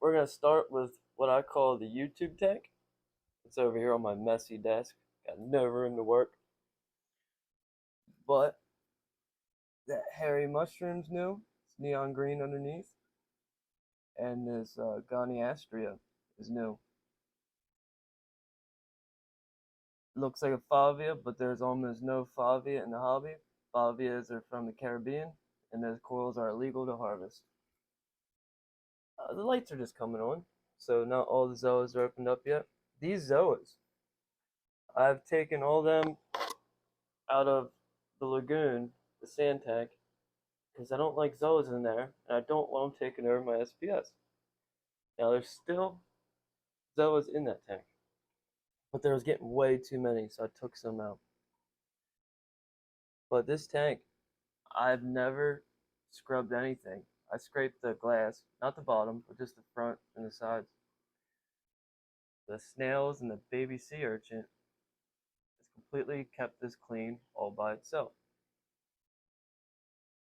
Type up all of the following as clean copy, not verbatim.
we're gonna start with what I call the YouTube tank. It's over here on my messy desk. Got no room to work. But that hairy mushroom's new. It's neon green underneath. And this Goniastria is new. Looks like a Favia, but there's almost no Favia in the hobby. Favias are from the Caribbean, and those corals are illegal to harvest. The lights are just coming on, so not all the zoas are opened up yet. These zoas, I've taken all them out of the lagoon, the sand tank, because I don't like zoas in there, and I don't want them taking over my SPS. Now there's still zoas in that tank, but there was getting way too many, so I took some out. But this tank, I've never scrubbed anything. I scraped the glass, not the bottom, but just the front and the sides. The snails and the baby sea urchin has completely kept this clean all by itself.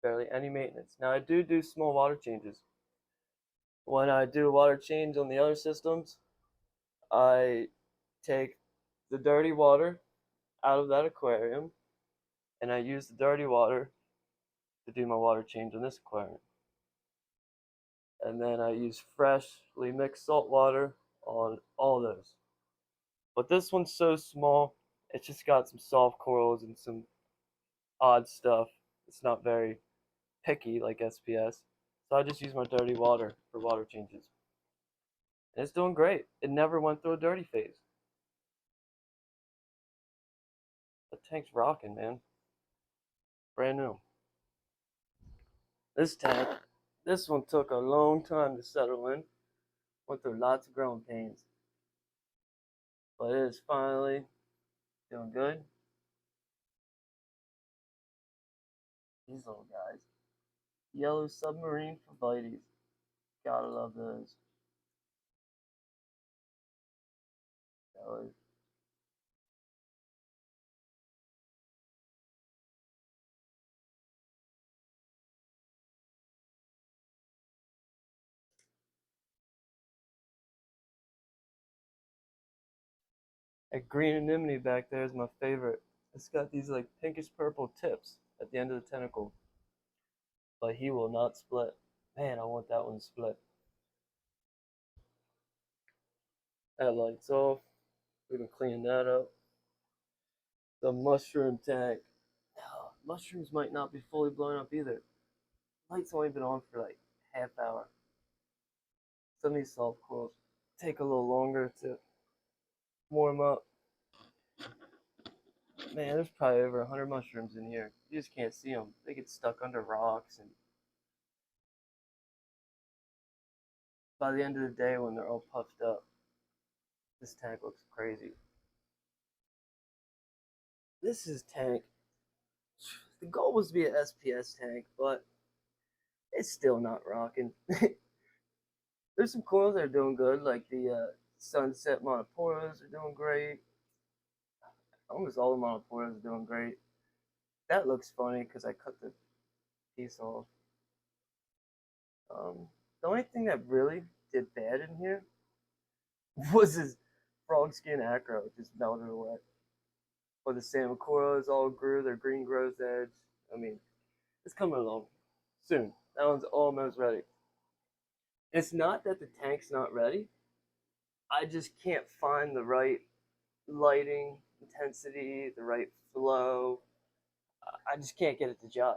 Barely any maintenance. Now I do small water changes. When I do a water change on the other systems, I take the dirty water out of that aquarium and I use the dirty water to do my water change on this aquarium. And then I use freshly mixed salt water on all those. But this one's so small, it's just got some soft corals and some odd stuff. It's not very picky like SPS. So I just use my dirty water for water changes. And it's doing great. It never went through a dirty phase. The tank's rocking, man. Brand new. This tank, this one took a long time to settle in. Went through lots of growing pains. But it is finally doing good. These little guys. Yellow submarine phobites. Gotta love those. That green anemone back there is my favorite. It's got these like pinkish purple tips at the end of the tentacle. But he will not split. Man, I want that one to split. That light's off. We can clean that up. The mushroom tank. Oh, mushrooms might not be fully blown up either. Light's only been on for like half hour. Some of these soft corals take a little longer to warm up. Man, there's probably over 100 mushrooms in here. You just can't see them. They get stuck under rocks, and by the end of the day, when they're all puffed up, this tank looks crazy. This is tank. The goal was to be an SPS tank, but it's still not rocking. There's some corals that are doing good, like the sunset monoporas are doing great. Almost all the monoporas are doing great. That looks funny because I cut the piece off. The only thing that really did bad in here was his frog skin acro. It just melted away. But the salmon corals all grew their green growth edge. I mean, it's coming along soon. That one's almost ready. It's not that the tank's not ready. I just can't find the right lighting, intensity, the right flow. I just can't get it to jive.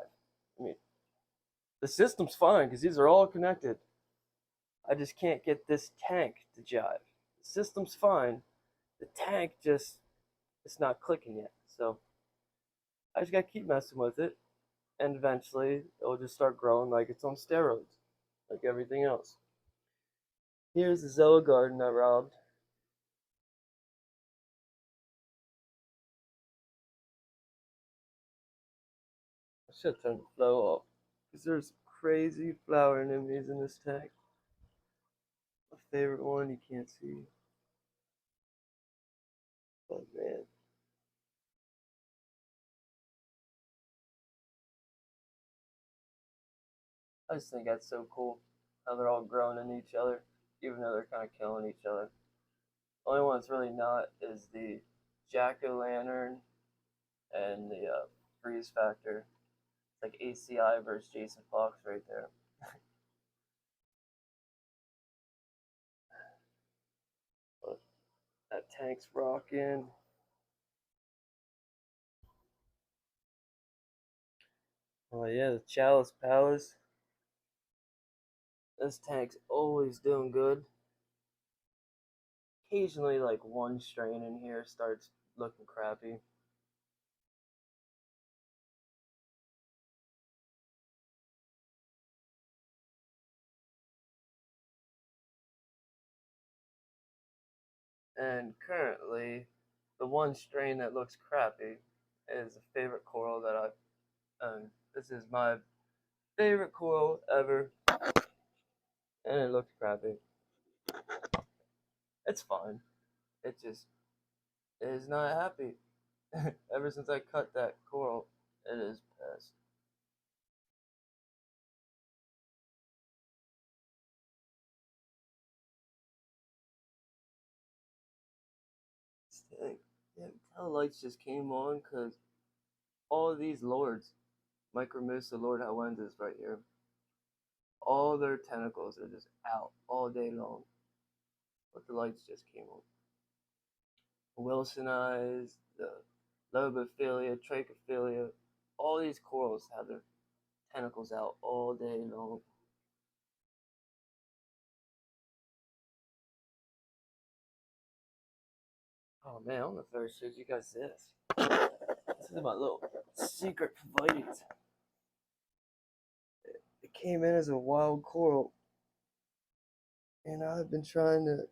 I mean, the system's fine because these are all connected. I just can't get this tank to jive. The system's fine. The tank just, it's not clicking yet. So I just got to keep messing with it. And eventually it'll just start growing like it's on steroids, like everything else. Here's the Zoa garden I robbed. I should have turned the flow off because there's crazy flower anemones in this tank. My favorite one you can't see. But man, I just think that's so cool how they're all growing in each other. even though they're kind of killing each other. The only one that's really not is the jack-o'-lantern and the freeze factor. It's like ACI versus Jason Fox right there. But that tank's rocking. Oh yeah, the Chalice Palace. This tank's always doing good. Occasionally, like one strain in here starts looking crappy. And currently, the one strain that looks crappy is a favorite coral that I've owned. This is my favorite coral ever, and it looks crappy. It's fine. It just is not happy. Ever since I cut that coral, it is pissed. Yeah, tell lights just came on because all of these lords, Micromusa Lord Howendis right here, all their tentacles are just out all day long. But the lights just came on. Wilsonized, the Lobophilia, Trachophilia, all these corals have their tentacles out all day long. Oh man, I don't know if I ever showed you guys this. This is my little secret Phytes. It came in as a wild coral, and I've been trying to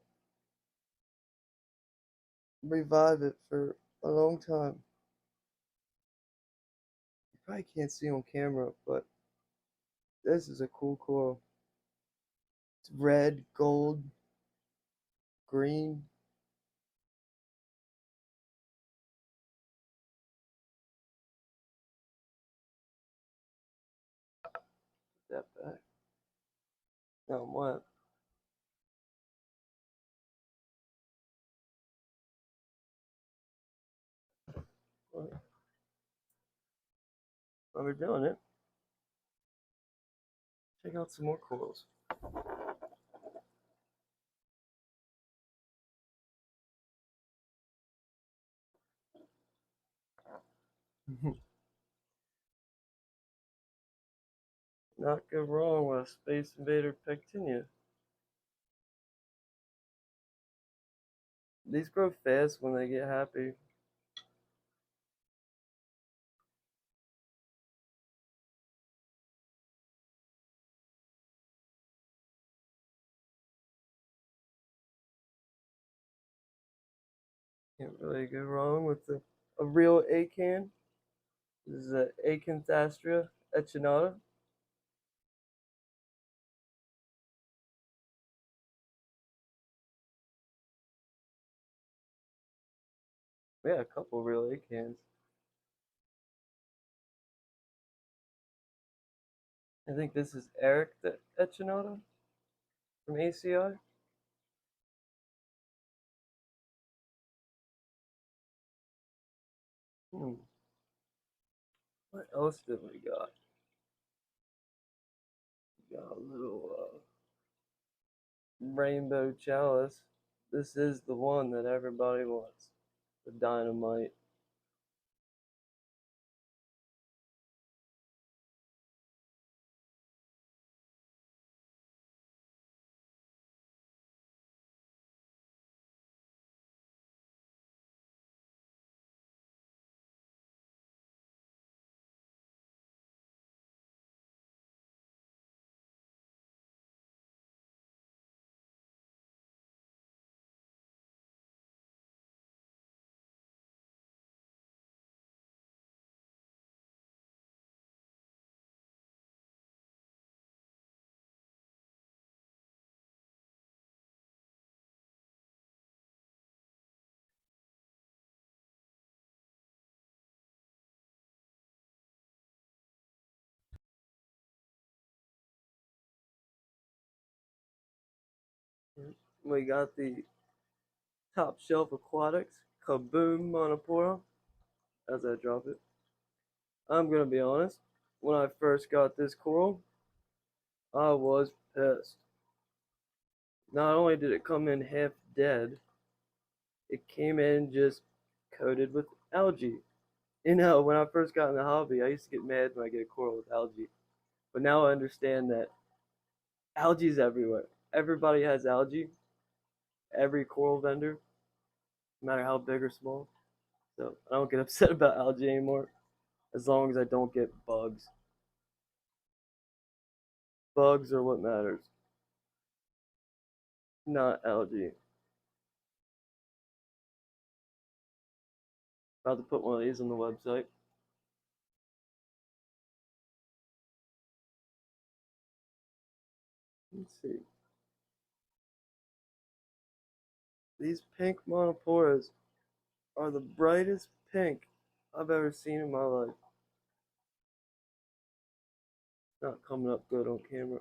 revive it for a long time. You probably can't see on camera, but this is a cool coral. It's red, gold, green. Put that back. No, what? While we're doing it, check out some more corals. Not go wrong with a Space Invader Pectinia. These grow fast when they get happy. Can't really go wrong with a real acan. This is a Acanthastria echinata. We had a couple real acans. I think this is Eric the echinata from ACI. Hmm. What else did we got? We got a little rainbow chalice. This is the one that everybody wants. The dynamite. We got the top shelf aquatics, kaboom monopora, as I drop it. I'm gonna be honest, when I first got this coral, I was pissed. Not only did it come in half dead, it came in just coated with algae. You know, when I first got in the hobby, I used to get mad when I get a coral with algae. But now I understand that algae is everywhere. Everybody has algae. Every coral vendor, no matter how big or small. So I don't get upset about algae anymore, as long as I don't get bugs. Bugs are what matters, not algae. About to put one of these on the website. Let's see. These pink monoporas are the brightest pink I've ever seen in my life. Not coming up good on camera.